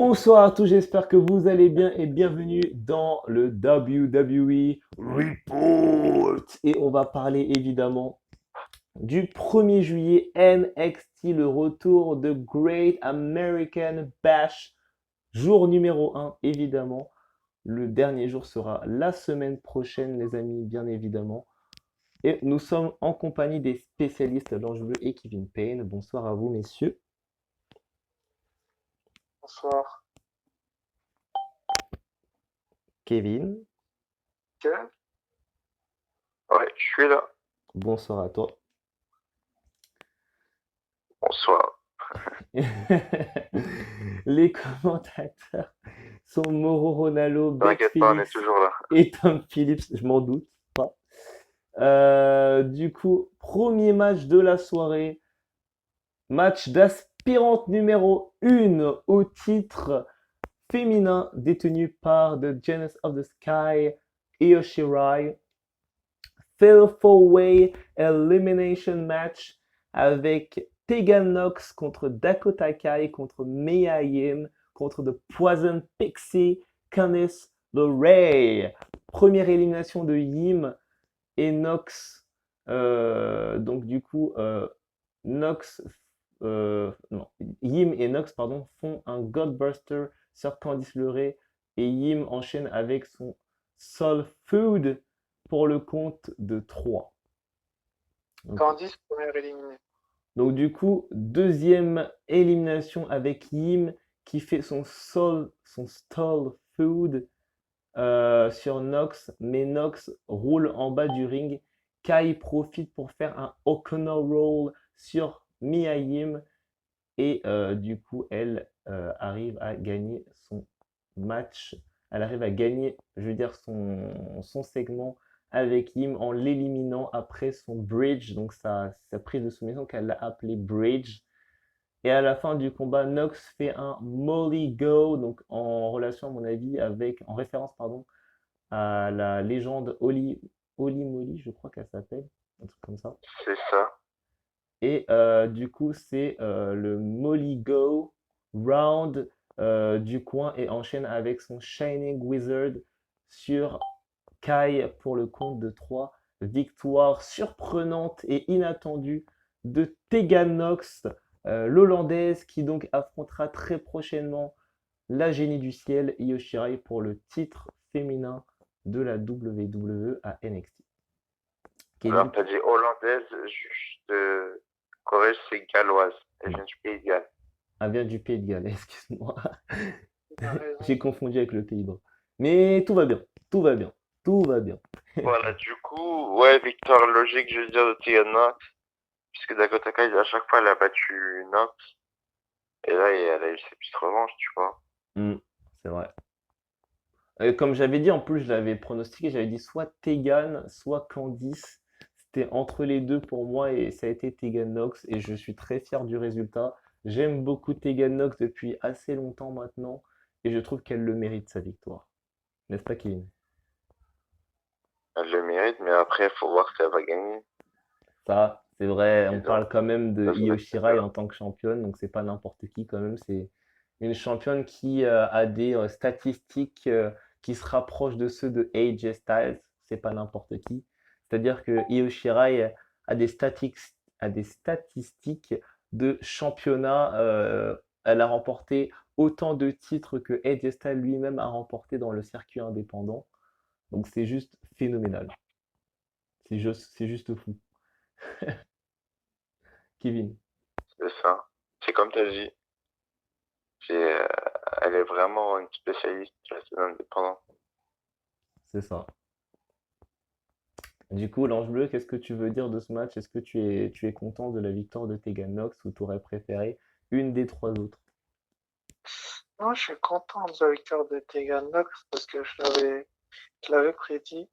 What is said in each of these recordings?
Bonsoir à tous, j'espère que vous allez bien et bienvenue dans le WWE Report. Et on va parler évidemment du 1er juillet NXT, le retour de Great American Bash, jour numéro 1 évidemment. Le dernier jour sera la semaine prochaine les amis, bien évidemment. Et nous sommes en compagnie des spécialistes L'Ange Bleu et Kevin Payne. Bonsoir à vous messieurs. Bonsoir. Kevin, Ok. Ouais, je suis là. bonsoir à toi. Bonsoir. Les commentateurs sont Mauro Ronaldo, Bex T'inquiète pas, on est Phoenix toujours là. et Tom Phillips, je m'en doute pas. Du coup, premier match de la soirée, match d'aspirante numéro 1 au titre féminin détenu par The Genesis of the Sky, Io Shirai. Fatal 4-Way Elimination Match avec Tegan Nox contre Dakota Kai, contre Mia Yim, contre The Poison Pixie, Candice LeRae. Première élimination de Yim et Nox. Donc du coup, Nox, non, Yim et Nox pardon, font un Godbuster sur Candice LeRae et Yim enchaîne avec son Soul Food pour le compte de 3. Candice, première éliminée. Donc du coup, deuxième élimination avec Yim qui fait son stall food sur Nox, mais Nox roule en bas du ring. Kai profite pour faire un O'Connor roll sur Mia Yim et du coup, elle arrive à gagner son match. Elle arrive à gagner, je veux dire, son segment avec Yim en l'éliminant après son bridge, donc sa prise de soumission qu'elle a appelée bridge. Et à la fin du combat, Nox fait un Molly Go, donc en relation, à mon avis, en référence, pardon, à la légende Holly Molly, je crois qu'elle s'appelle, un truc comme ça. C'est ça. Et du coup, c'est le Molly Go round du coin et enchaîne avec son Shining Wizard sur Kai pour le compte de 3. Victoire surprenante et inattendue de Tegan Nox, l'Hollandaise, qui donc affrontera très prochainement la génie du ciel Io Shirai pour le titre féminin de la WWE à NXT. Alors, Kevin, t'as dit hollandaise, je te corrige, c'est galloise. Elle vient du Pays de Galles. elle vient du Pays de Galles, excuse-moi. T'as raison. J'ai confondu avec le Pays-Bas. Mais tout va bien, tout va bien, tout va bien. Voilà, du coup, ouais, victoire logique, je veux dire, de Tegan Nox. Puisque Dakota Kai, à chaque fois, elle a battu Nox. Et là, elle a eu ses petites revanches, tu vois. Hmm, c'est vrai. Comme j'avais dit, en plus, je l'avais pronostiqué, j'avais dit soit Tegan, soit Candice. C'était entre les deux pour moi et ça a été Tegan Nox et je suis très fier du résultat. J'aime beaucoup Tegan Nox depuis assez longtemps maintenant et je trouve qu'elle le mérite sa victoire. N'est-ce pas, Kevin? Elle le mérite, mais après, il faut voir si elle va gagner. Ça, c'est vrai, on Ils ont, parle quand même de ça se Io Shirai respecte. en tant que championne, donc c'est pas n'importe qui quand même, c'est une championne qui a des statistiques qui se rapprochent de ceux de AJ Styles, c'est pas n'importe qui. C'est-à-dire que Io Shirai a des statistiques de championnat, elle a remporté autant de titres que AJ Styles lui-même a remporté dans le circuit indépendant, donc c'est juste phénoménal, c'est juste fou. Kevin. C'est ça. C'est comme t'as dit. C'est, elle est vraiment une spécialiste de la scène indépendante. C'est ça. Du coup, l'Ange Bleu, qu'est-ce que tu veux dire de ce match? Est-ce que tu es content de la victoire de Tegan Nox ou tu aurais préféré une des trois autres? Non, je suis content de la victoire de Tegan Nox parce que je l'avais prédit.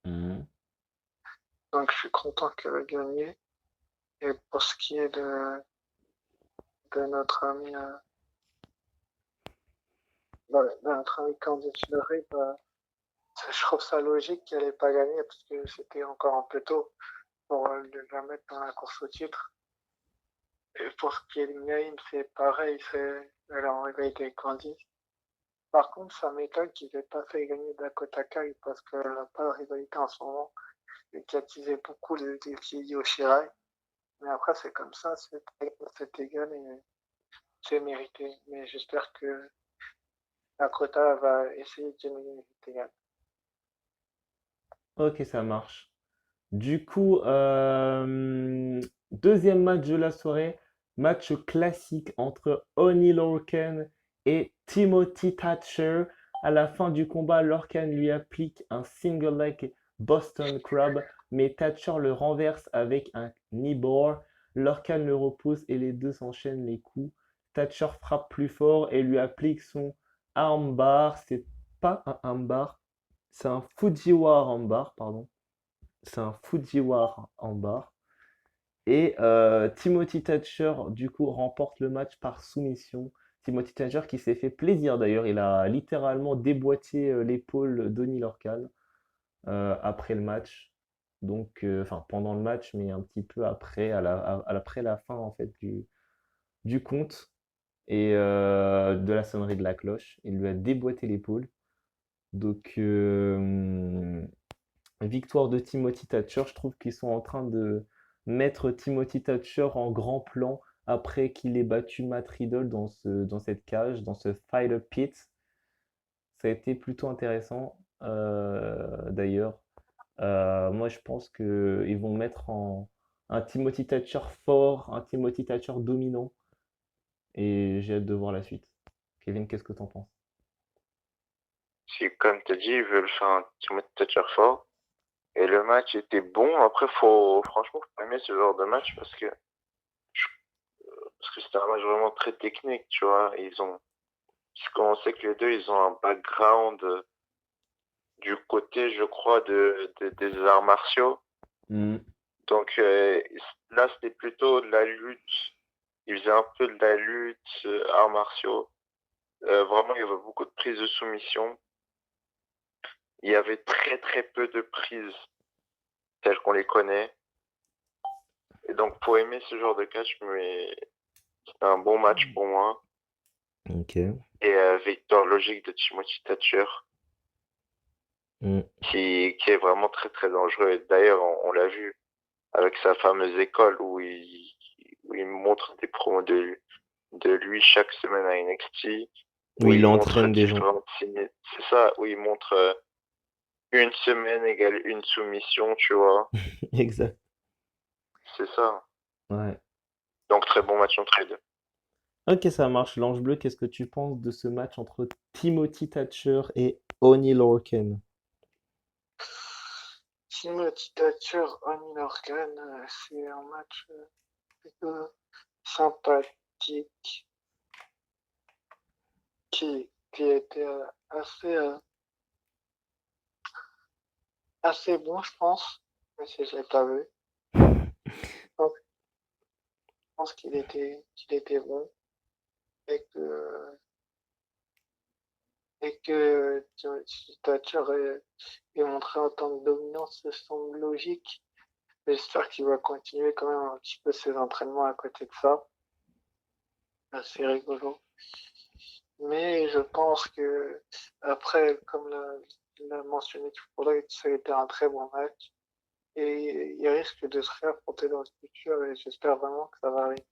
Mhm. Donc, je suis content qu'elle ait gagné. Et pour ce qui est de notre ami, de notre ami Candice LeRae, bah, je trouve ça logique qu'elle ait pas gagné parce que c'était encore un peu tôt pour la mettre dans la course au titre. Et pour ce qui est de Naïm, c'est pareil, elle est en rivalité grandie. Par contre, ça m'étonne qu'ils aient pas fait gagner Dakota Kai parce qu'elle n'a pas de rivalité en ce moment et qui attisait beaucoup les défis Yoshirai. Mais après, c'est comme ça, c'est égal et c'est mérité. Mais j'espère que Dakota va essayer de gagner égal. Ok, ça marche. Du coup, deuxième match de la soirée, match classique entre Oney Lorcan et Timothy Thatcher. À la fin du combat, Lorcan lui applique un single leg Boston Crab, mais Thatcher le renverse avec un knee bar. Lorcan le repousse et les deux s'enchaînent les coups. Thatcher frappe plus fort et lui applique son armbar. C'est pas un armbar, c'est un Fujiwara armbar, pardon. C'est un Fujiwara en barre. Et Timothy Thatcher, du coup, remporte le match par soumission. Timothy Thatcher qui s'est fait plaisir d'ailleurs. Il a littéralement déboîté l'épaule d'Oni Lorcan après le match. Donc, enfin, pendant le match, mais un petit peu après, après la fin en fait du compte et de la sonnerie de la cloche. Il lui a déboîté l'épaule. Donc, victoire de Timothy Thatcher. Je trouve qu'ils sont en train de mettre Timothy Thatcher en grand plan après qu'il ait battu Matt Riddle dans cette cage, dans ce Fighter Pit. Ça a été plutôt intéressant d'ailleurs. Moi, je pense qu'ils vont mettre un Timothy Thatcher fort, un Timothy Thatcher dominant. Et j'ai hâte de voir la suite. Kevin, qu'est-ce que t'en penses? Si, comme tu as dit, ils veulent faire un Timothy Thatcher fort. Et le match était bon. Après, franchement, faut aimer ce genre de match parce que c'était un match vraiment très technique, tu vois. Parce qu'on sait que les deux, ils ont un background du côté, je crois, des arts martiaux. Hmm. Donc là, c'était plutôt de la lutte. Ils faisaient un peu de la lutte, arts martiaux. Vraiment, il y avait beaucoup de prises de soumission. Il y avait très très peu de prises telles qu'on les connaît. Et donc, pour aimer ce genre de catch, mais c'était un bon match pour moi. Ok. Et victoire logique de Timothy Thatcher, Hmm. qui est vraiment très très dangereux. Et d'ailleurs, on l'a vu avec sa fameuse école où il montre des promos de lui chaque semaine à NXT, où Oui, il il montre entraîne des gens. différentes signes. C'est ça, où il montre une semaine égale une soumission, tu vois. Exact. C'est ça. Ouais. Donc très bon match entre les deux. Ok, ça marche. L'Ange Bleu, qu'est-ce que tu penses de ce match entre Timothy Thatcher et Oney Lorcan? Timothy Thatcher, Oney Lorcan, c'est un match plutôt sympathique qui était assez bon, je pense, mais si je l'ai pas vu. Donc, je pense qu'il était bon et que Timothy Thatcher est montré en tant que dominance, ça semble logique. J'espère qu'il va continuer quand même un petit peu ses entraînements à côté de ça. C'est rigolo. Mais je pense que après, comme l'a mentionné tout à l'heure, ça a été un très bon match. Et il risque de se réaffronter dans le futur et j'espère vraiment que ça va arriver.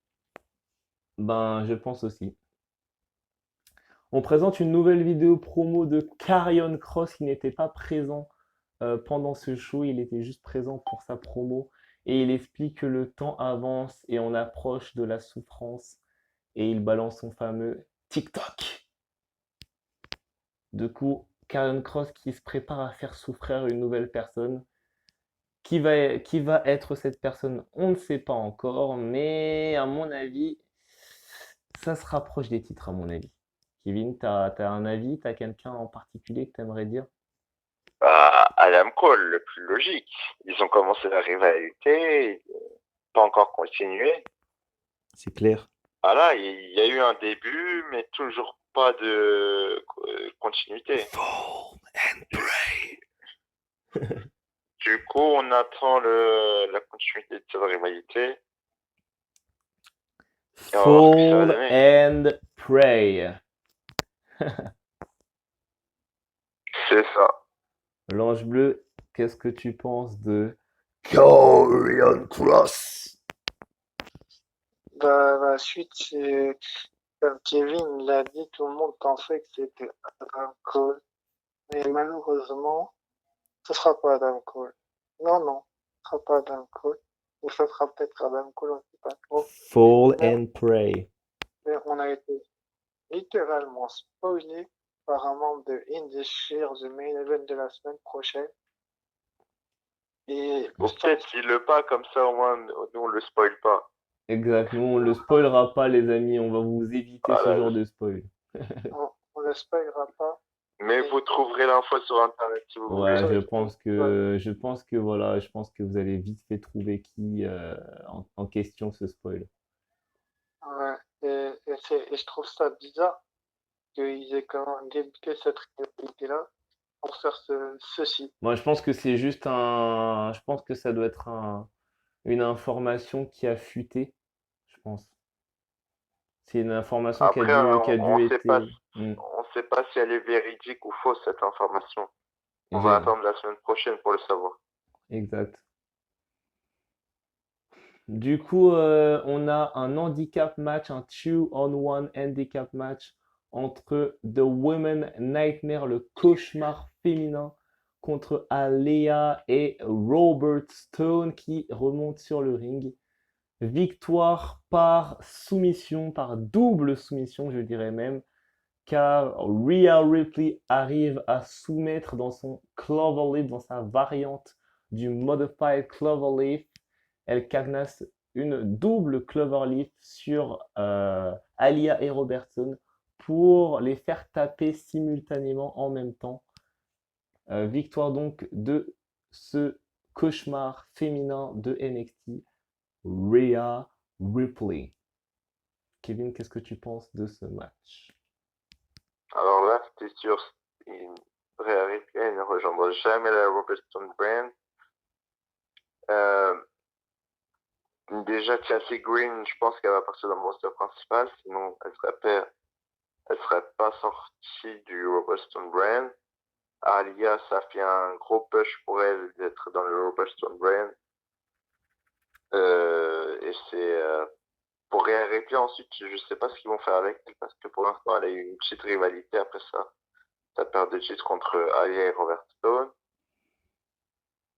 Ben, je pense aussi. On présente une nouvelle vidéo promo de Karrion Cross qui n'était pas présent pendant ce show. Il était juste présent pour sa promo. Et il explique que le temps avance et on approche de la souffrance. Et il balance son fameux TikTok. Du coup, Karrion Cross qui se prépare à faire souffrir une nouvelle personne. Qui va être cette personne? On ne sait pas encore, mais à mon avis, ça se rapproche des titres, à mon avis. Kevin, t'as un avis? T'as quelqu'un en particulier que t'aimerais dire? Adam Cole, le plus logique. Ils ont commencé la rivalité, pas encore continué. C'est clair. Voilà, il y a eu un début, mais toujours pas de continuité. Fall and pray. Du coup, on attend la continuité de cette rivalité. Et on va voir ce que ça va Fall donner. and Pray. C'est ça. L'ange bleu, qu'est-ce que tu penses de Karrion Cross? La suite, c'est comme Kevin l'a dit, tout le monde pensait que c'était Adam Cole. Mais malheureusement, ce sera pas Adam Cole. Non, non, ce sera pas Adam Cole. Ou ce sera peut-être Adam Cole, on ne sait pas trop. Fall Mais, and Pray. mais on a été littéralement spoilé par un membre de Indie The Main Event de la semaine prochaine. Et Ou peut-être dis-le pas, comme ça au moins nous on le spoil pas. Exact, nous on le spoilera pas les amis, on va vous éviter ce Voilà. genre de spoil. on ne spoilera pas. Mais vous trouverez l'info sur internet si vous voulez. Ouais, je pense que vous allez vite fait trouver qui en question ce spoil. Ouais. Et je trouve ça bizarre qu'ils aient quand même débuté cette rivalité-là pour faire ceci. Moi, je pense que c'est juste je pense que ça doit être une information qui a fuité, je pense. C'est une information Après, qui a dû être. on sait pas si elle est véridique ou fausse cette information. On va J'ai- attendre la semaine prochaine pour le savoir. Exact. Du coup, on a un handicap match, un 2-on-1 handicap match entre The Women Nightmare, le cauchemar féminin, contre Alea et Robert Stone qui remontent sur le ring. Victoire par soumission, par double soumission, je dirais même, car Rhea Ripley arrive à soumettre dans son Cloverleaf, dans sa variante du Modified Cloverleaf. Elle cagnasse une double Cloverleaf sur Alia et Robertson pour les faire taper simultanément en même temps. Victoire donc de ce cauchemar féminin de NXT, Rhea Ripley. Kevin, qu'est-ce que tu penses de ce match? Alors là, c'était sûr, Rhea Ripley ne rejoindra jamais la Robertson brand. Déjà, Chelsea Green, je pense qu'elle va partir dans le roster principal, sinon elle serait pas sortie du Robertson brand. Alia, ça fait un gros push pour elle d'être dans le Robertson brand. Et c'est pour Rhea Ripley ensuite, je sais pas ce qu'ils vont faire avec elle parce que pour l'instant, elle a eu une petite rivalité après ça. Sa perte de titre contre Alia et Robert Stone.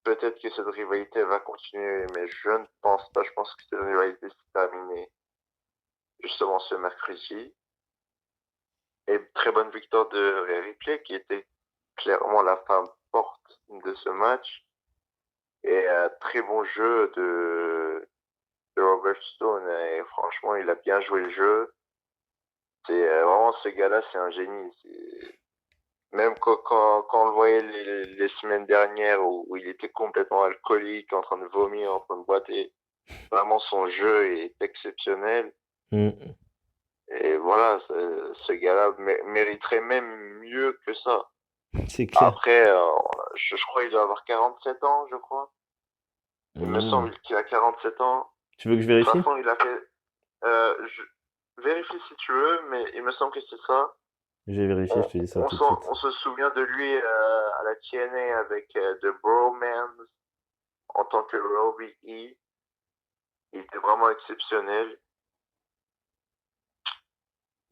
Peut-être que cette rivalité va continuer, mais je ne pense pas. Je pense que cette rivalité s'est terminée justement ce mercredi. Et très bonne victoire de Rhea Ripley qui était clairement la femme forte de ce match. Et très bon jeu de Robert Stone. Et franchement, il a bien joué le jeu. C'est vraiment ce gars-là, c'est un génie. Même quand on le voyait les semaines dernières où il était complètement alcoolique, en train de vomir, en train de boiter, vraiment son jeu est exceptionnel. Et voilà, ce gars-là mériterait même mieux que ça. C'est clair. Après, je crois qu'il doit avoir 47 ans, je crois. Il me semble qu'il a 47 ans. Tu veux que je De toute vérifie? façon, il a fait... vérifie si tu veux, mais il me semble que c'est ça. Je vais vérifier, je te dis ça tout de suite. On se souvient de lui à la TNA avec The Bromans en tant que Robbie E. Il était vraiment exceptionnel.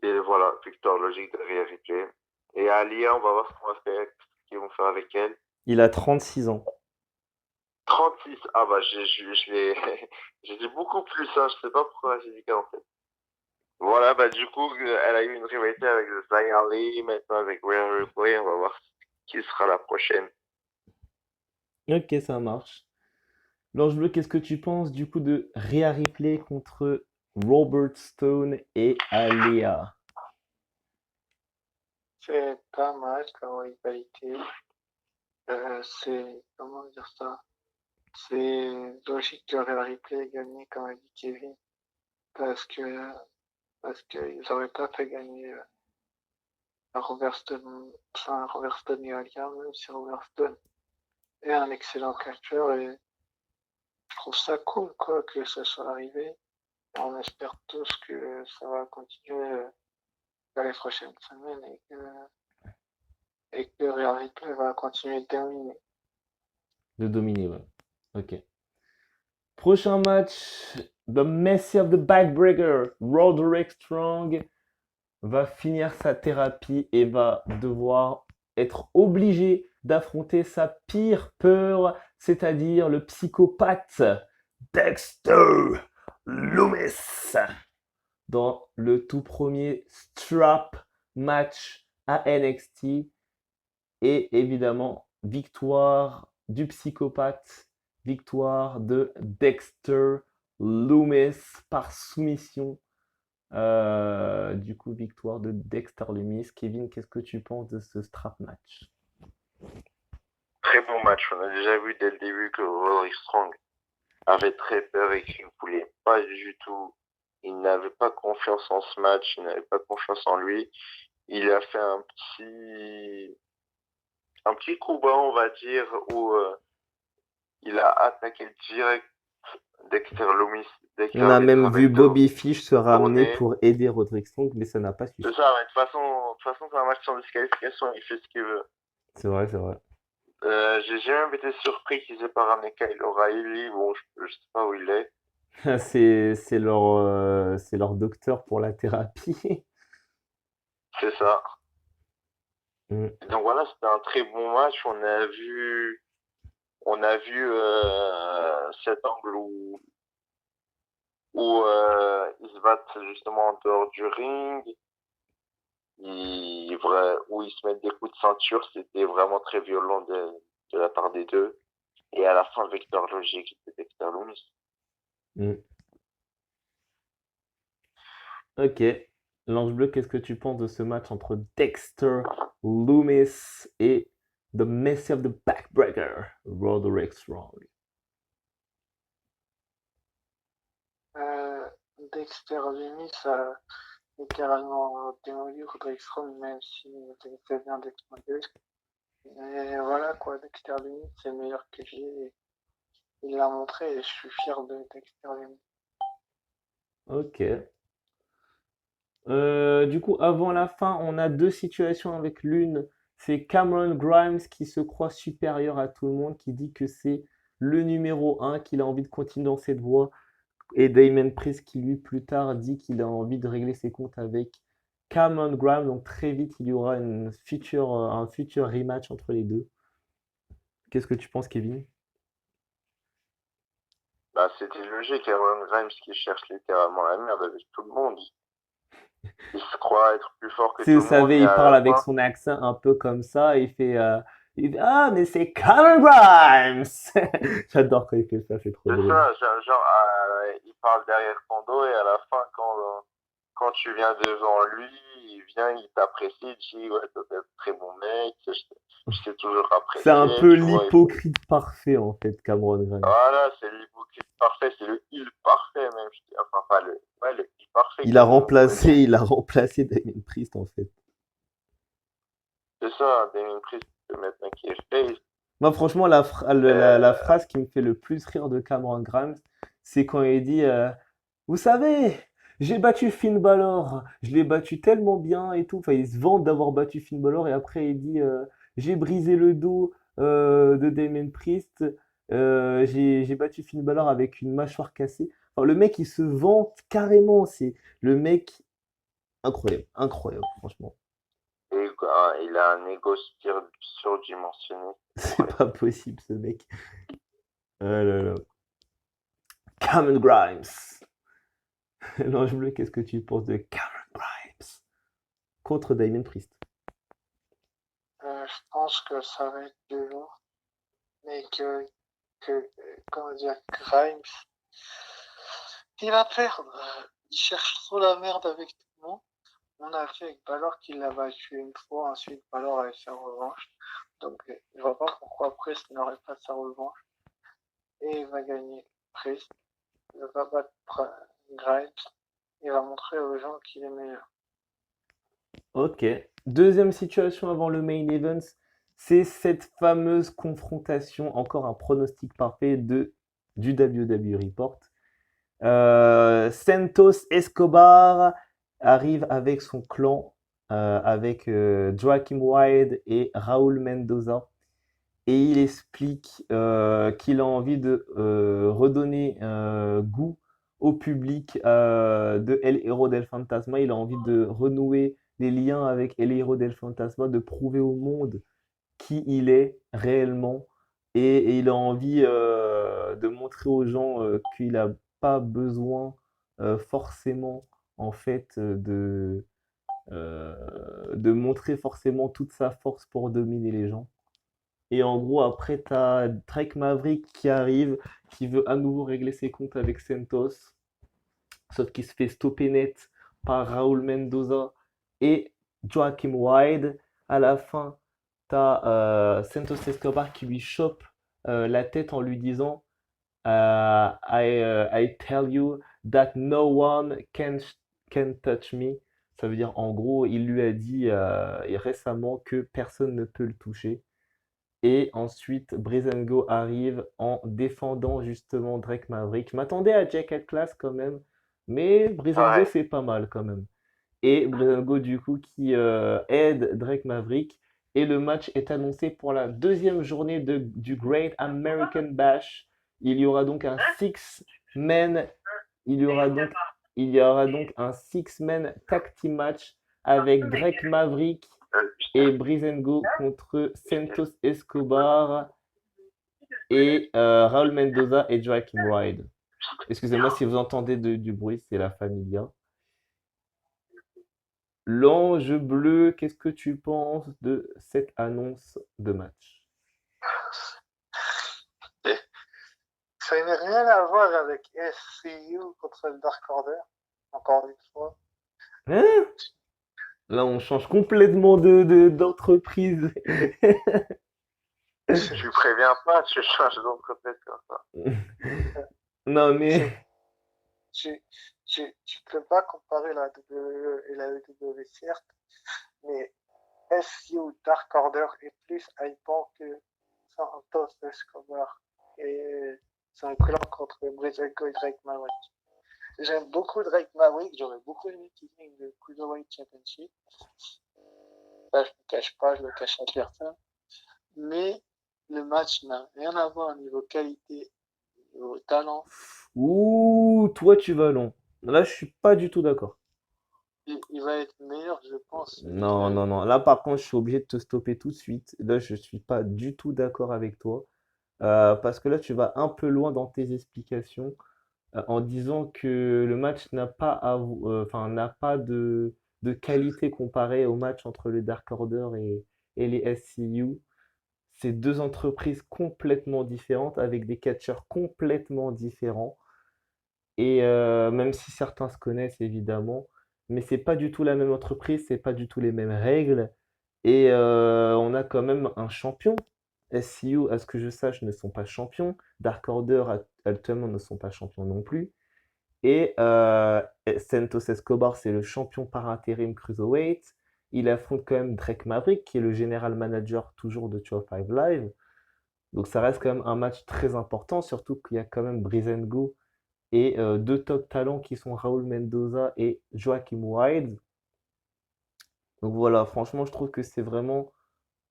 Et voilà, victoire logique de Rhea Ripley. Et Alia, on va voir ce qu'ils vont faire avec elle. Il a 36 ans. 36, ah bah je l'ai j'ai dit beaucoup plus, hein, je sais pas pourquoi j'ai dit 47. Voilà, bah du coup, elle a eu une rivalité avec Zaya Lee, maintenant avec Rhea Ripley, on va voir qui sera la prochaine. Ok, ça marche. L'Ange Bleu, qu'est-ce que tu penses du coup de Rhea Ripley contre Robert Stone et Alia? C'est pas mal comme rivalité. C'est, comment dire ça? C'est logique que Rhea Ripley ait gagné, comme a dit Kevin, parce que, parce qu'ils n'auraient pas fait gagner Robert Stone et Alia, même si Robert Stone est un excellent catcheur et je trouve ça cool, quoi, que ça soit arrivé. On espère tous que ça va continuer dans les prochaines semaines et que Real Ripley va continuer de dominer. De dominer, ouais. Ok. Prochain match, The Messi of the Backbreaker, Roderick Strong va finir sa thérapie et va devoir être obligé d'affronter sa pire peur, c'est-à-dire le psychopathe Dexter Loomis dans le tout premier strap match à NXT. Et évidemment, victoire du psychopathe, victoire de Dexter Loomis par soumission. Du coup, victoire de Dexter Loomis. Kevin, qu'est-ce que tu penses de ce strap match? Très bon match. On a déjà vu dès le début que Roderick Strong avait très peur et qu'il ne voulait pas du tout. Il n'avait pas confiance en ce match, il n'avait pas confiance en lui. Il a fait un petit coup bas, on va dire, où il a attaqué direct Dexter Loomis. On a même vu Bobby Fish se ramener pour aider Roderick Strong, mais ça n'a pas suffi. C'est ça, mais de toute façon, c'est un match sans disqualification, il fait ce qu'il veut. C'est vrai, c'est vrai. J'ai même été surpris qu'ils aient pas ramené Kyle O'Reilly. Bon, je sais pas où il est. C'est leur docteur pour la thérapie. C'est ça. Mm. Donc voilà, c'était un très bon match. On a vu cet angle où ils se battent justement en dehors du ring, où ils se mettent des coups de ceinture. C'était vraiment très violent de la part des deux. Et à la fin, victoire logique de Dexter Loomis. Mm. Ok. L'Ange Bleu, qu'est-ce que tu penses de ce match entre Dexter Loomis et The Messi of the Backbreaker, Roderick Strong? Dexter Loomis a littéralement démoli Roderick Strong, même s'il était bien défendu. Et voilà quoi, Dexter Loomis, c'est le meilleur que j'ai. Il l'a montré et je suis fier de Dexter Loomis. Ok. Du coup, avant la fin, on a deux situations avec l'une. C'est Cameron Grimes qui se croit supérieur à tout le monde, qui dit que c'est le numéro 1, qu'il a envie de continuer dans cette voie. Et Damon Priest qui, lui, plus tard, dit qu'il a envie de régler ses comptes avec Cameron Grimes. Donc, très vite, il y aura un futur rematch entre les deux. Qu'est-ce que tu penses, Kevin? Bah, c'était logique, Cameron Grimes qui cherche littéralement la merde avec tout le monde. Il se croit être plus fort que tout Si le vous monde. savez, et il à parle la avec fin, son accent un peu comme ça. Il fait Ah, mais c'est Cameron Grimes! J'adore quand il fait ça, c'est trop c'est drôle. ça, genre, il parle derrière ton dos et à la fin, quand tu viens devant lui, il vient, il t'apprécie, il dit ouais, toi t'es un très bon mec, je t'ai toujours apprécié. C'est un peu tu vois, l'hypocrite parfait, en fait, Cameron Grimes. Voilà, c'est l'hypocrite parfait, c'est le il parfait même. Enfin, pas le il parfait. Il a remplacé Damien Priest, en fait. C'est ça, Damien Priest, maintenant qui est face. Moi, franchement, la phrase qui me fait le plus rire de Cameron Grimes, c'est quand il dit Vous savez, j'ai battu Finn Balor, je l'ai battu tellement bien et tout. Enfin, il se vante d'avoir battu Finn Balor et après il dit J'ai brisé le dos de Damien Priest, j'ai battu Finn Balor avec une mâchoire cassée. Enfin, le mec, il se vante carrément. C'est le mec incroyable, incroyable, franchement. Et il a un ego surdimensionné. C'est pas possible, ce mec. Ah là là. Cameron Grimes. L'Ange Bleu, qu'est-ce que tu penses de Cameron Grimes contre Damien Priest? Je pense que ça va être dur, mais comment dire, Grimes, il va perdre. Il cherche trop la merde avec tout le monde. On a vu avec Balor qu'il l'a battu une fois, ensuite Balor avait sa revanche. Donc je vois pas pourquoi Priest n'aurait pas sa revanche. Et il va gagner. Priest, il va battre Grimes. Il va montrer aux gens qu'il est meilleur. Ok. Deuxième situation avant le main event, c'est cette fameuse confrontation, encore un pronostic parfait du WWE Report. Santos Escobar arrive avec son clan, avec Joaquim Wild et Raúl Mendoza. Et il explique qu'il a envie de redonner goût au public de El Hierro del Fantasma. Il a envie de renouer les liens avec El Hierro del Fantasma, de prouver au monde qui il est réellement. Et il a envie de montrer aux gens qu'il n'a pas besoin forcément, en fait, de montrer forcément toute sa force pour dominer les gens. Et en gros, après, t'as Drake Maverick qui arrive, qui veut à nouveau régler ses comptes avec Santos, sauf qu'il se fait stopper net par Raúl Mendoza et Joaquim Wild. À la fin, t'as Santos Escobar qui lui chope la tête en lui disant I tell you that no one can touch me. Ça veut dire, en gros, il lui a dit récemment que personne ne peut le toucher. Et ensuite, Breezango arrive en défendant justement Drake Maverick. Je m'attendais à Jack Atlas quand même, mais Breezango Ouais. c'est pas mal quand même. Et Breezango du coup qui aide Drake Maverick. Et le match est annoncé pour la deuxième journée du Great American Bash. Il y aura donc un six-man, il y aura donc, il y aura donc un six-man tag team match avec Drake Maverick et Breezango contre Santos Escobar et Raúl Mendoza et Joaquim Wild. Excusez-moi si vous entendez du bruit, c'est la familia. L'ange bleu, qu'est-ce que tu penses de cette annonce de match? Ça n'a rien à voir avec SCU contre le Dark Order, encore une fois. Hein? Là, on change complètement d'entreprise. Tu préviens pas, tu changes d'entreprise comme ça. Non, mais Tu, tu peux pas comparer la WWE et la WWE, certes, mais SCU Dark Order est plus hypant que Santos Escobar. Et c'est un clan contre Breezango et Drake Maverick. J'aime beaucoup Drake Maverick, j'aurais beaucoup aimé qu'il gagne le Cruiserweight Championship. Ça, je ne cache pas, je le cache à personne. Mais le match n'a rien à voir au niveau qualité, au niveau talent. ouh, toi tu vas long. Là, je suis pas du tout d'accord. Il va être meilleur, je pense. Non, non, non. Là, par contre, je suis obligé de te stopper tout de suite. Là, je suis pas du tout d'accord avec toi. Parce que là, tu vas un peu loin dans tes explications en disant que le match n'a pas, enfin, n'a pas de qualité comparée au match entre le Dark Order et les SCU. C'est deux entreprises complètement différentes avec des catcheurs complètement différents. Et même si certains se connaissent évidemment, mais c'est pas du tout la même entreprise, c'est pas du tout les mêmes règles. Et on a quand même un champion. SCU, à ce que je sache, ne sont pas champions. Dark Order, actuellement, ne sont pas champions non plus. Et Santos Escobar, c'est le champion par intérim Cruiserweight. Il affronte quand même Drake Maverick, qui est le général manager toujours de 205 Live. Donc ça reste quand même un match très important, surtout qu'il y a quand même Breezango et deux top talents qui sont Raúl Mendoza et Joaquim Wild. Donc voilà, franchement, je trouve que c'est vraiment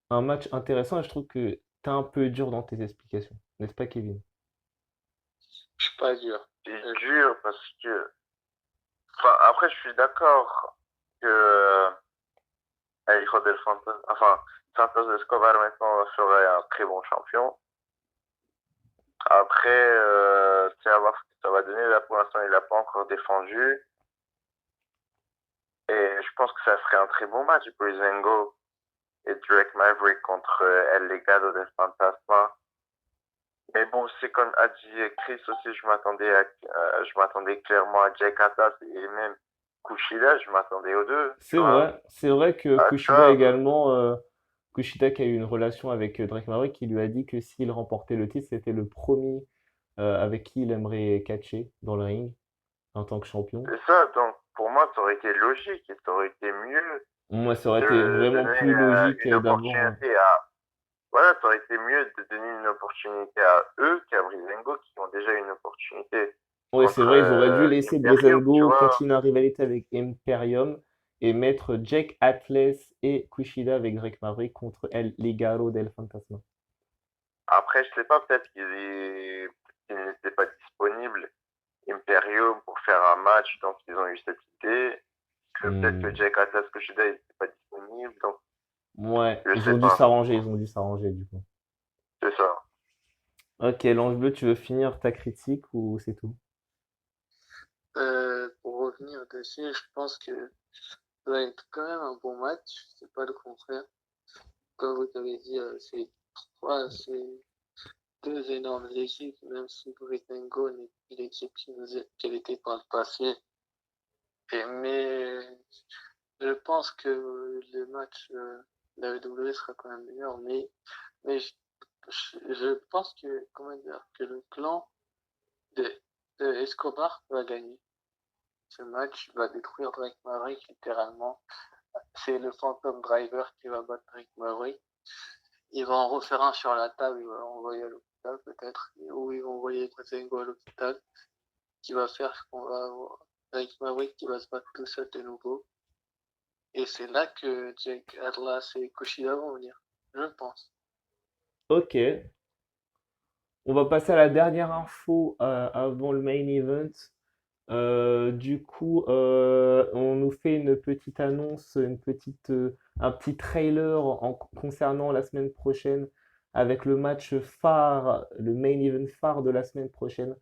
un match intéressant et je trouve que t'es un peu dur dans tes explications. N'est-ce pas, Kevin? Je suis pas dur. C'est dur parce que. Enfin, après, je suis d'accord que El Hijo del Fantasma. Enfin, Santos Escobar maintenant serait un très bon champion. Après, tu vas voir ce que ça va donner. Là, pour l'instant, il n'a pas encore défendu. Et je pense que ça serait un très bon match. Breezango et Drake Maverick contre El Legado del Fantasma. Mais bon, c'est comme a dit Chris aussi, je m'attendais clairement à Jake Atlas et même Kushida, je m'attendais aux deux, tu vois. C'est vrai que Ah, tu Kushida vois, également, Kushida qui a eu une relation avec Drake Maverick, qui lui a dit que s'il remportait le titre, c'était le premier avec qui il aimerait catcher dans le ring en tant que champion. c'est ça. Donc, pour moi, ça aurait été logique et ça aurait été mieux Moi, ça aurait été de vraiment donner plus logique une d'avoir. opportunité à. Voilà, ça aurait été mieux de donner une opportunité à eux qu'à Breezango qui ont déjà une opportunité. Ouais, c'est contre vrai, ils auraient dû laisser Imperium, tu Breezango vois. continuer la rivalité avec Imperium et mettre Jake Atlas et Kushida avec Drake Maverick contre El Legado del Fantasma. Après, je sais pas, peut-être qu'ils n'étaient pas disponibles, Imperium, pour faire un match, donc ils ont eu cette idée. Que peut-être que Hmm. Jake Atlas Kushida n'était pas disponible, donc Ouais, je ils sais ont dû pas. s'arranger, ils ont dû s'arranger du coup. C'est ça. Ok, l'Ange Bleu, tu veux finir ta critique ou c'est tout? Pour revenir dessus, je pense que ça va être quand même un bon match, c'est pas le contraire. Comme vous avez dit, c'est deux énormes équipes, même si Britango n'est plus l'équipe qu'elle était par le passé. Mais je pense que le match de la WWE sera quand même meilleur, mais je pense que, comment dire, que le clan de, de Escobar va gagner. Ce match va détruire Drake Maverick littéralement. C'est le Phantom Driver qui va battre Drake Maverick. Ils vont en refaire un sur la table, ils vont l'envoyer à l'hôpital peut-être, ou ils vont envoyer Brezengo à l'hôpital, qui va faire qu'on va avoir Drake Maverick qui va se battre tout seul de nouveau. Et c'est là que Jake Atlas et Kushida vont venir, je pense. Ok, on va passer à la dernière info avant le main event. On nous fait une petite annonce, un petit trailer concernant la semaine prochaine avec le match phare, le main event phare de la semaine prochaine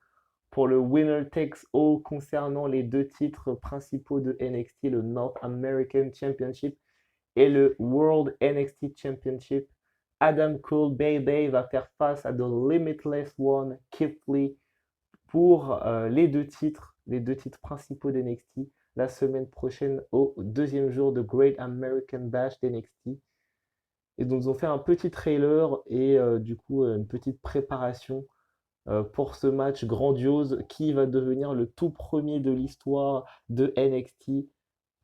pour le Winner Takes All concernant les deux titres principaux de NXT, le North American Championship et le World NXT Championship. Adam Cole Bay va faire face à The Limitless One, Keith Lee, pour les deux titres principaux d'NXT la semaine prochaine au deuxième jour de Great American Bash d'NXT. Et donc ils ont fait un petit trailer et une petite préparation pour ce match grandiose qui va devenir le tout premier de l'histoire de NXT,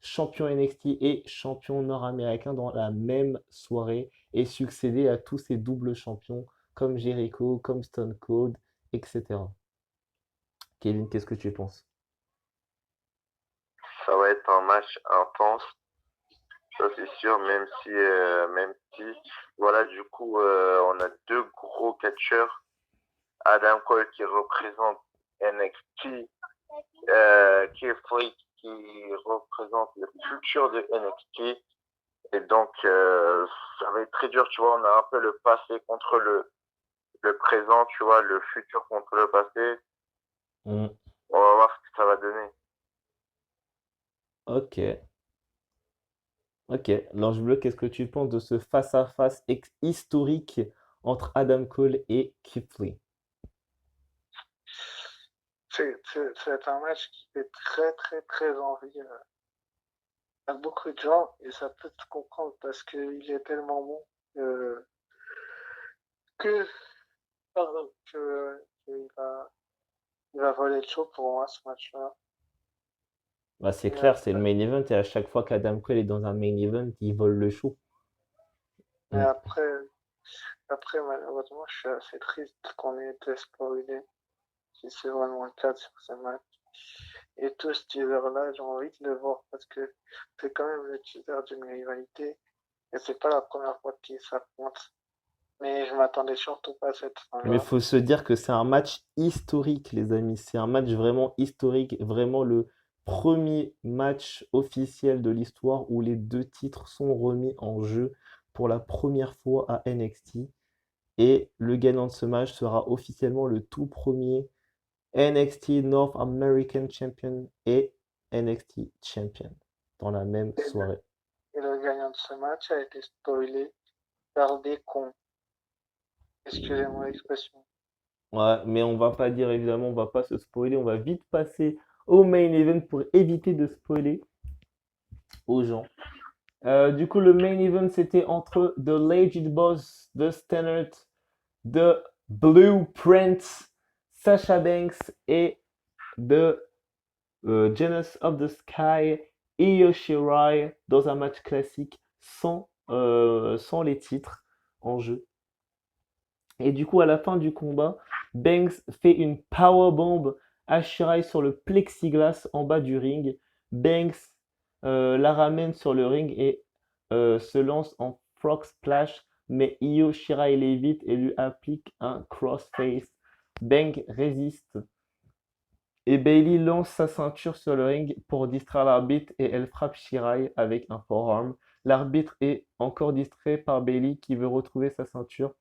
champion NXT et champion nord-américain dans la même soirée et succéder à tous ces doubles champions comme Jericho, comme Stone Cold, etc. Kevin, qu'est-ce que tu penses? Ça va être un match intense, ça c'est sûr, même si, voilà, du coup, on a deux gros catcheurs. Adam Cole qui représente NXT, Keith Lee qui représente le futur de NXT. Et donc, ça va être très dur, tu vois, on a un peu le passé contre le présent, tu vois, le futur contre le passé. Hmm. On va voir ce que ça va donner. Ok, ok. L'Ange Bleu, qu'est-ce que tu penses de ce face-à-face historique entre Adam Cole et Keith Lee? C'est un match qui fait très très très envie à beaucoup de gens et ça peut se comprendre parce qu'il est tellement bon que, que, pardon, il va voler le show pour moi ce match-là. Bah, c'est Et clair, c'est le après, main event et à chaque fois qu'Adam Cole est dans un main event, il vole le show. et Hmm. après, malheureusement, je suis assez triste qu'on ait été spoilé, si c'est vraiment le cas sur ce match. Et tout ce teaser-là, j'ai envie de le voir parce que c'est quand même le teaser d'une rivalité et c'est pas la première fois qu'ils s'affrontent. Mais je m'attendais surtout pas à cette Mais il fin-là. faut se dire que c'est un match historique, les amis. C'est un match vraiment historique, vraiment le premier match officiel de l'histoire où les deux titres sont remis en jeu pour la première fois à NXT. Et le gagnant de ce match sera officiellement le tout premier NXT North American Champion et NXT Champion dans la même Et le, soirée. et le gagnant de ce match a été spoilé par des cons. Excusez-moi l'expression. Ouais, mais on va pas dire évidemment, on va pas se spoiler, on va vite passer au main event pour éviter de spoiler aux gens. Le main event c'était entre The Legend Boss, The Standard, The Blueprint, Sasha Banks et The Genius of the Sky, Io Shirai dans un match classique sans les titres en jeu. Et du coup, à la fin du combat, Banks fait une powerbomb Ashirai sur le plexiglas en bas du ring. Banks la ramène sur le ring et se lance en frog splash, mais Io Shirai l'évite et lui applique un crossface. Banks résiste et Bailey lance sa ceinture sur le ring pour distraire l'arbitre et elle frappe Shirai avec un forearm. L'arbitre est encore distrait par Bailey qui veut retrouver sa ceinture.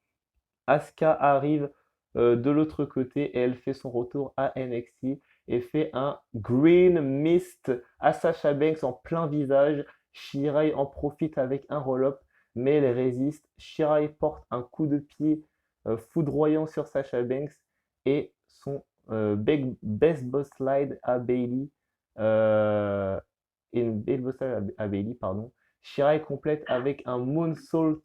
Asuka arrive de l'autre côté et elle fait son retour à NXT et fait un Green Mist à Sasha Banks en plein visage. Shirai en profite avec un roll-up, mais elle résiste. Shirai porte un coup de pied foudroyant sur Sasha Banks et son baseball slide à Bailey. Et une baseball slide à Bailey, pardon. Shirai complète avec un moonsault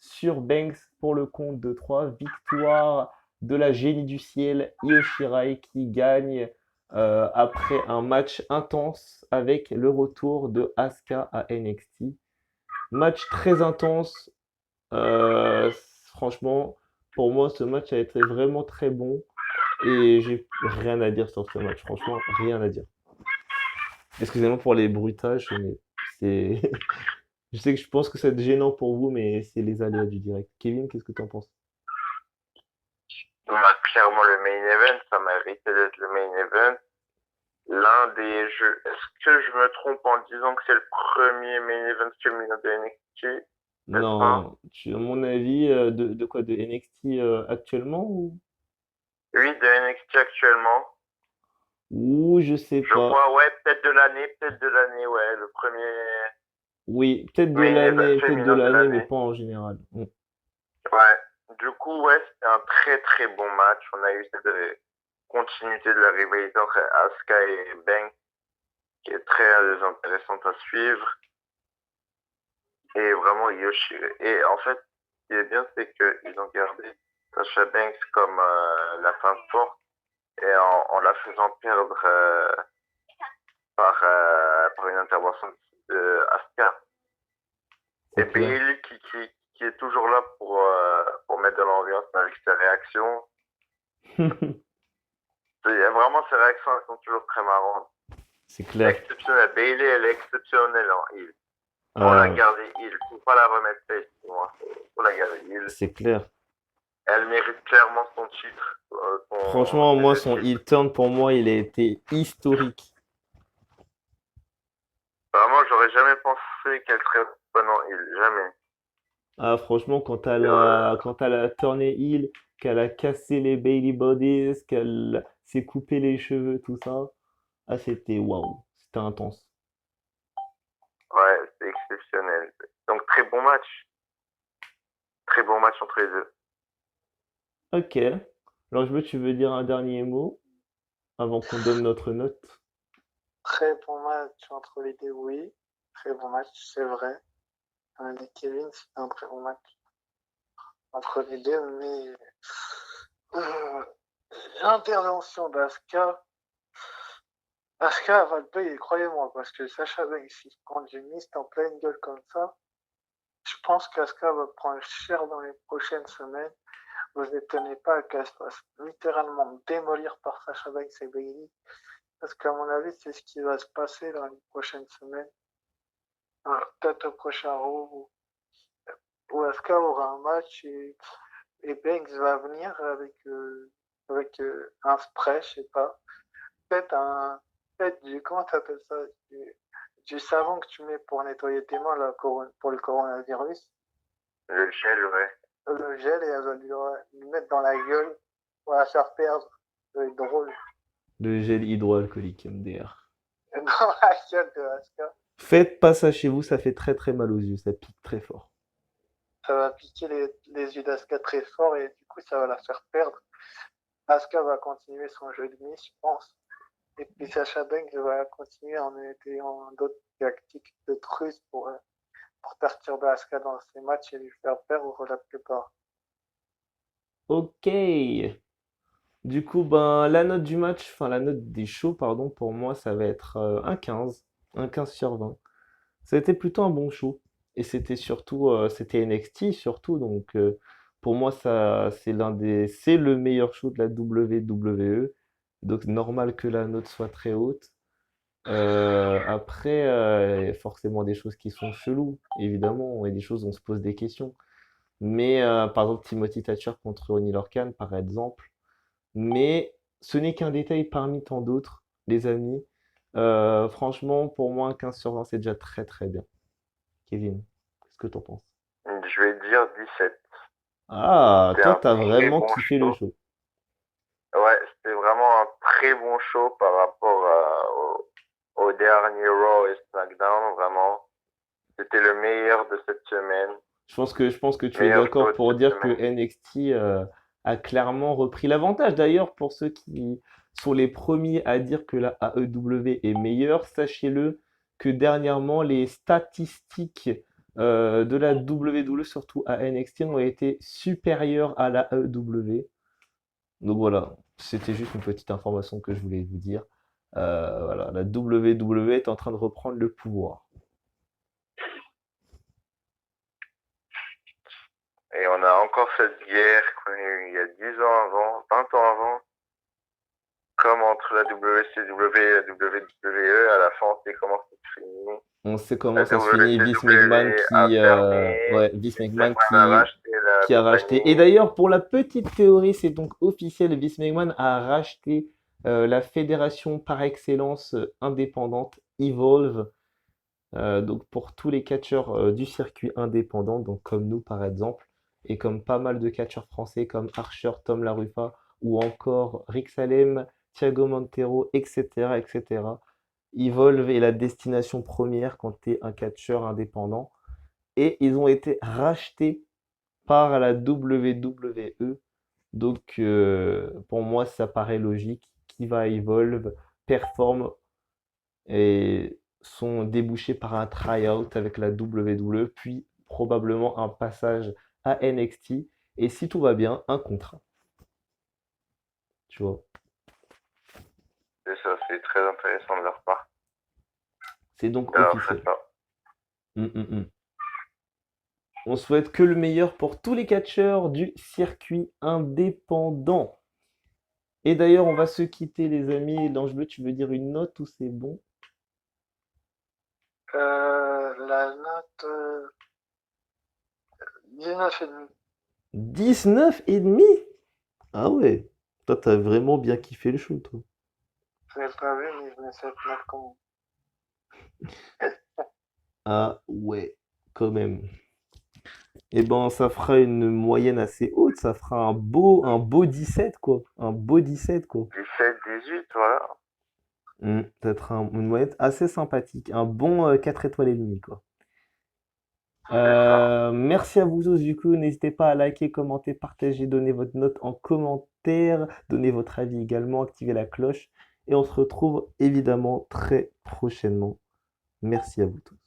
sur Banks pour le compte de 3. Victoire de la génie du ciel, Io Shirai, qui gagne après un match intense avec le retour de Asuka à NXT. Match très intense. euh, Franchement, pour moi, ce match a été vraiment très bon. Et j'ai rien à dire sur ce match. Franchement, rien à dire. Excusez-moi pour les bruitages, mais c'est. Je sais que je pense que c'est gênant pour vous, mais c'est les aléas du direct. Kevin, qu'est-ce que tu en penses? Bah, clairement, le main event, ça méritait d'être le main event. L'un des jeux. Est-ce que je me trompe en disant que c'est le premier main event féminin de NXT? N'est-ce pas? Non, à mon avis, de quoi? De NXT actuellement Oui, de NXT actuellement. ou je sais Je pas. crois, ouais, peut-être de l'année, ouais, le premier Oui, main event peut-être de féminin de l'année, mais l'année. pas en général. Ouais. Du coup, ouais, c'était un très très bon match. On a eu cette continuité de la rivalité entre Asuka et Banks qui est très intéressante à suivre. Et vraiment, Yoshi. Et en fait, ce qui est bien, c'est qu'ils ont gardé Sasha Banks comme la femme forte et en la faisant perdre par une intervention de Asuka. Et C'est clair. Bailey qui est toujours là pour mettre de l'ambiance avec ses réactions. Vraiment, ses réactions elles sont toujours très marrantes. C'est clair. Exceptionnelle. Bailey, elle est exceptionnelle en heel. Faut la Euh, garder heel. Faut pas la remettre face, pour moi. Faut la garder heel. c'est clair. Elle mérite clairement son titre. Franchement, moi, le son titre. heel turn, pour moi, il a été historique. Vraiment, j'aurais jamais pensé qu'elle serait bonne en heel. Jamais. Ah, franchement, Euh, quand elle a tourné heel, qu'elle a cassé les Bailey Bodies, qu'elle s'est coupé les cheveux, tout ça, ah, c'était waouh. C'était intense. ouais, c'est exceptionnel. Donc, très bon match. Très bon match entre les deux. Ok. Alors, tu veux dire un dernier mot avant qu'on donne notre note? Très bon match entre les deux, oui. Très bon match, c'est vrai. Les Kevin, c'était un très bon match entre les deux, mais euh, l'intervention d'Asuka, Asuka va le payer, croyez-moi, parce que Sacha Banks, s'il prend du mist en pleine gueule comme ça, je pense qu'Asuka va prendre cher dans les prochaines semaines. Vous n'étonnez pas qu'elle se fasse littéralement démolir par Sacha Banks et Bailey, parce qu'à mon avis, c'est ce qui va se passer dans les prochaines semaines. Peut-être au prochain Raw où Asuka aura un match et Banks va venir avec un spray, je sais pas. Peut-être comment t'appelles ça? Du savon que tu mets pour nettoyer tes mains là, pour le coronavirus. Le gel, ouais. Le gel et elle va lui mettre dans la gueule pour la faire perdre. Ça va être drôle. Le gel hydroalcoolique, MDR. Dans la gueule de Asuka. Faites pas ça chez vous, ça fait très très mal aux yeux, ça pique très fort. Ça va piquer les yeux d'Asuka très fort et du coup ça va la faire perdre. Asuka va continuer son jeu de mise, je pense. Et puis Sacha Banks va continuer en ayant d'autres tactiques de trucs pour perturber Asuka dans ses matchs et lui faire perdre la plupart. Ok. Du coup, ben, la note du match, enfin la note des shows, pardon, pour moi, ça va être un 15. Un 15 sur 20. Ça a été plutôt un bon show. Et c'était surtout, c'était NXT surtout, donc pour moi, c'est le meilleur show de la WWE. Donc, normal que la note soit très haute. Après, il y a forcément des choses qui sont cheloues, évidemment, et des choses où on se pose des questions. Mais, par exemple, Timothy Thatcher contre Ronnie Lorcan, par exemple. Mais ce n'est qu'un détail parmi tant d'autres, les amis. Franchement, pour moi, un 15 sur 20, c'est déjà très très bien. Kevin, qu'est-ce que t'en penses? Je vais dire 17. Ah, C'était toi, un t'as très vraiment bon kiffé le show. show. Ouais, c'était vraiment un très bon show par rapport au dernier Raw et SmackDown, vraiment. C'était le meilleur de cette semaine, Je pense que tu es meilleur show d'accord de pour cette dire que semaine. NXT a clairement repris l'avantage. D'ailleurs, pour ceux qui sont les premiers à dire que la AEW est meilleure, sachez-le que dernièrement, les statistiques de la WWE, surtout à NXT, ont été supérieures à la AEW. Donc voilà, c'était juste une petite information que je voulais vous dire. Voilà, la WWE est en train de reprendre le pouvoir. Et on a encore cette guerre qu'on a eue il y a 10 ans avant, 20 ans avant, comme entre la WCW et la WWE. À la fin, on sait comment ça se finit. On sait La comment ça se finit. Vince McMahon WCW a fermé. ouais, Vince Vince McMahon McMahon a racheté la qui a racheté. Et compagnie. d'ailleurs, pour la petite théorie, c'est donc officiel, Vince McMahon a racheté la fédération par excellence indépendante, Evolve. Donc pour tous les catcheurs du circuit indépendant, donc comme nous par exemple, et comme pas mal de catcheurs français comme Archer, Tom Laruffa, ou encore Rick Salem, Thiago Montero, etc., etc. Evolve est la destination première quand tu es un catcheur indépendant. Et ils ont été rachetés par la WWE. Donc pour moi, ça paraît logique. Qui va à Evolve, performe et sont débouchés par un try-out avec la WWE, puis probablement un passage à NXT. Et si tout va bien, un contrat. Tu vois. C'est ça, c'est très intéressant de leur part. C'est donc Alors, c'est officiel. ça. Hum, hum, hum. On souhaite que le meilleur pour tous les catcheurs du circuit indépendant. Et d'ailleurs, on va se quitter, les amis. L'Ange Bleu, tu veux dire une note ou c'est bon? La note 19,5. 19,5? Ah ouais. Toi, t'as vraiment bien kiffé le show, toi. Je l'ai pas vu, mais je mets cette note comme. Ah ouais, quand même. Eh ben, ça fera une moyenne assez haute. Ça fera un beau 17, quoi. Un beau 17, quoi. 17, 18, voilà. Ça fera une moyenne assez sympathique. Un bon 4 étoiles et demie, quoi. C'est ça. Merci à vous tous, du coup. N'hésitez pas à liker, commenter, partager, donner votre note en commentaire, donner votre avis également, activer la cloche. Et on se retrouve évidemment très prochainement. Merci à vous tous.